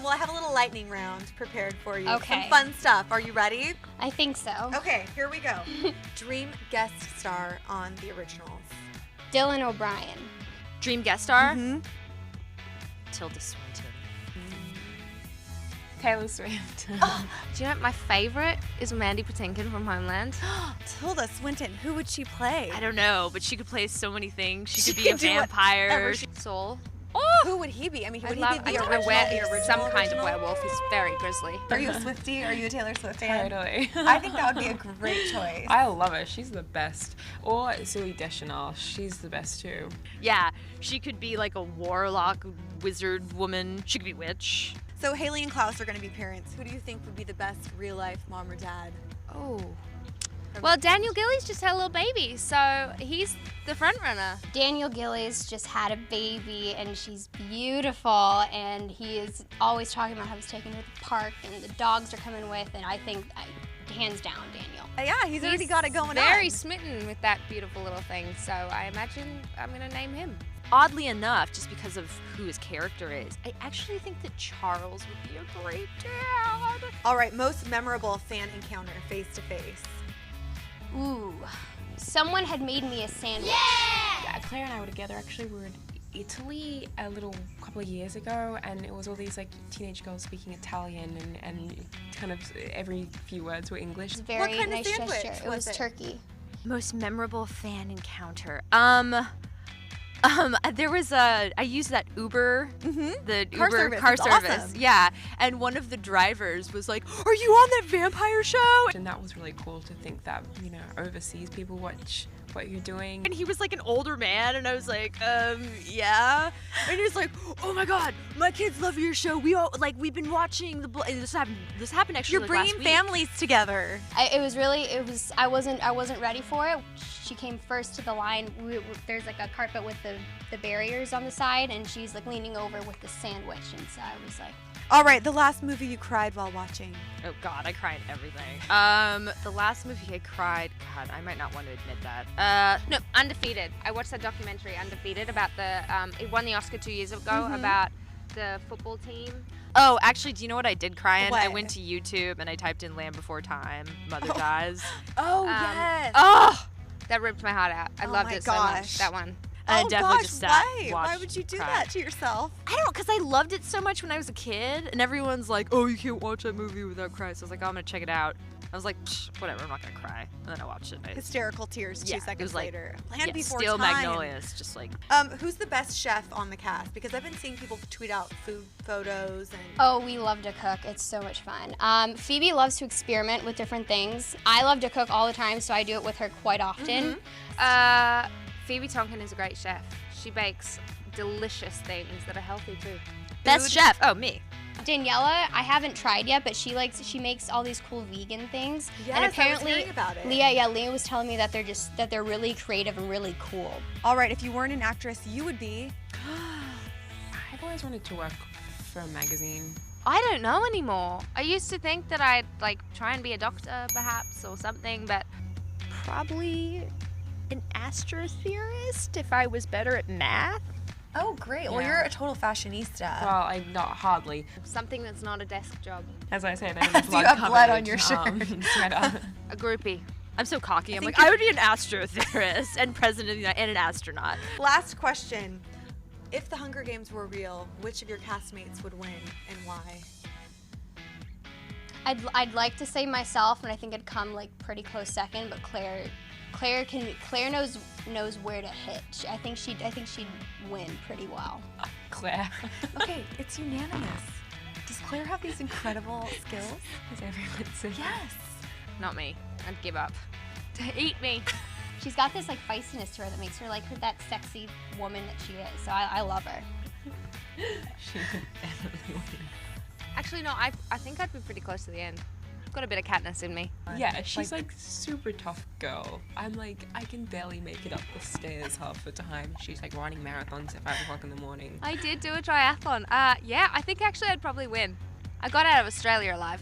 Well, I have a little lightning round prepared for you. Okay. Some fun stuff. Are you ready? I think so. Okay, here we go. Dream guest star on the originals. Dylan O'Brien. Dream guest star? Mm-hmm. Tilda Swinton. Taylor Swift. Do you know what my favorite is Mandy Patinkin from Homeland? Tilda Swinton. Who would she play? I don't know, but she could play so many things. She She could be a could do vampire. whatever Soul. Who would he be? I mean, would he love be the a original? some kind of werewolf. He's very grisly. Are you a Swiftie? Are you a Taylor Swift fan? Totally. I think that would be a great choice. I love her. She's the best. Or Zooey Deschanel. She's the best too. Yeah, she could be like a warlock wizard woman. She could be witch. So Haley and Klaus are going to be parents. Who do you think would be the best real-life mom or dad? Oh. Well, Daniel Gillies just had a little baby, so he's the front runner. Daniel Gillies just had a baby, and she's beautiful, and he is always talking about how he's taking her to the park, and the dogs are coming with, and I think, hands down, Daniel. Yeah, he's already got it going on. Very smitten with that beautiful little thing, so I imagine I'm going to name him. Oddly enough, just because of who his character is, I actually think that Charles would be a great dad. All right, most memorable fan encounter face-to-face. Ooh. Someone had made me a sandwich. Yeah, Claire and I were together. Actually, we were in Italy a couple of years ago, and it was all these like teenage girls speaking Italian, and kind of every few words were English. It was a very What kind of nice sandwich gesture. It was was it? turkey. Most memorable fan encounter. There was I used that Uber, the Car Uber service. car It's service. awesome. Yeah, and one of the drivers was like, "Are you on that vampire show?" And that was really cool to think that, you know, overseas people watch what you're doing. And he was like an older man, and I was like, yeah. And he was like, "Oh my God, my kids love your show. We've been watching the. This happened actually. You're like, bringing last week." families together. I wasn't ready for it. She came first to the line. There's like a carpet with the barriers on the side, and she's like leaning over with the sandwich, and so I was like, All right, the last movie you cried while watching. Oh God, I cried everything. The last movie I cried, God, I might not want to admit that. No, Undefeated. I watched that documentary, Undefeated, about it won the Oscar 2 years ago, about the football team. Oh, actually, do you know what I did cry in? What? I went to YouTube and I typed in Land Before Time, Mother Dies. Oh, yes. Oh, that ripped my heart out. I Oh loved my it so gosh. much, that one. Oh, I definitely gosh, just sat, why? watched, Why would you do cried. that to yourself? I don't know, because I loved it so much when I was a kid, and everyone's like, "Oh, you can't watch that movie without crying." So I was like, "Oh, I'm gonna check it out." I was like, "Psh, whatever, I'm not gonna cry." And then I watched it. Hysterical tears 2 Yeah, it seconds was like- later. Land Before Steel Time. Magnolias, just like. Who's the best chef on the cast? Because I've been seeing people tweet out food photos and. oh, we love to cook. It's so much fun. Phoebe loves to experiment with different things. I love to cook all the time, so I do it with her quite often. Phoebe Tonkin is a great chef. She bakes delicious things that are healthy too. Food? Best chef? Oh, me. Daniela, I haven't tried yet, but she makes all these cool vegan things. Yes, and I was apparently, hearing about it. Leah was telling me that they're really creative and really cool. All right, if you weren't an actress, you would be. I've always wanted to work for a magazine. I don't know anymore. I used to think that I'd like try and be a doctor perhaps or something, but probably an astrotheorist if I was better at math. Oh, great. Well, Yeah. you're a total fashionista. Well, I'm not hardly. Something that's not a desk job. As I said, I have Do you have blood on your sweater. A groupie. I'm so cocky. I'm think like, I would be an astrotheorist and president of the United and an astronaut. Last question. If the Hunger Games were real, which of your castmates would win and why? I'd like to say myself, and I think it'd come like pretty close second, but Claire knows where to hit. I think she'd win pretty well. Claire. Okay, it's unanimous. Does Claire have these incredible skills? As everyone says. Yes. Not me. I'd give up. Eat me. She's got this like feistiness to her that makes her like that sexy woman that she is. So I love her. She could definitely win. Actually, no. I think I'd be pretty close to the end. I've got a bit of Katniss in me. Yeah, she's like super tough girl. I'm like, I can barely make it up the stairs half the time. She's like running marathons at 5 o'clock in the morning. I did do a triathlon. Yeah, I think actually I'd probably win. I got out of Australia alive.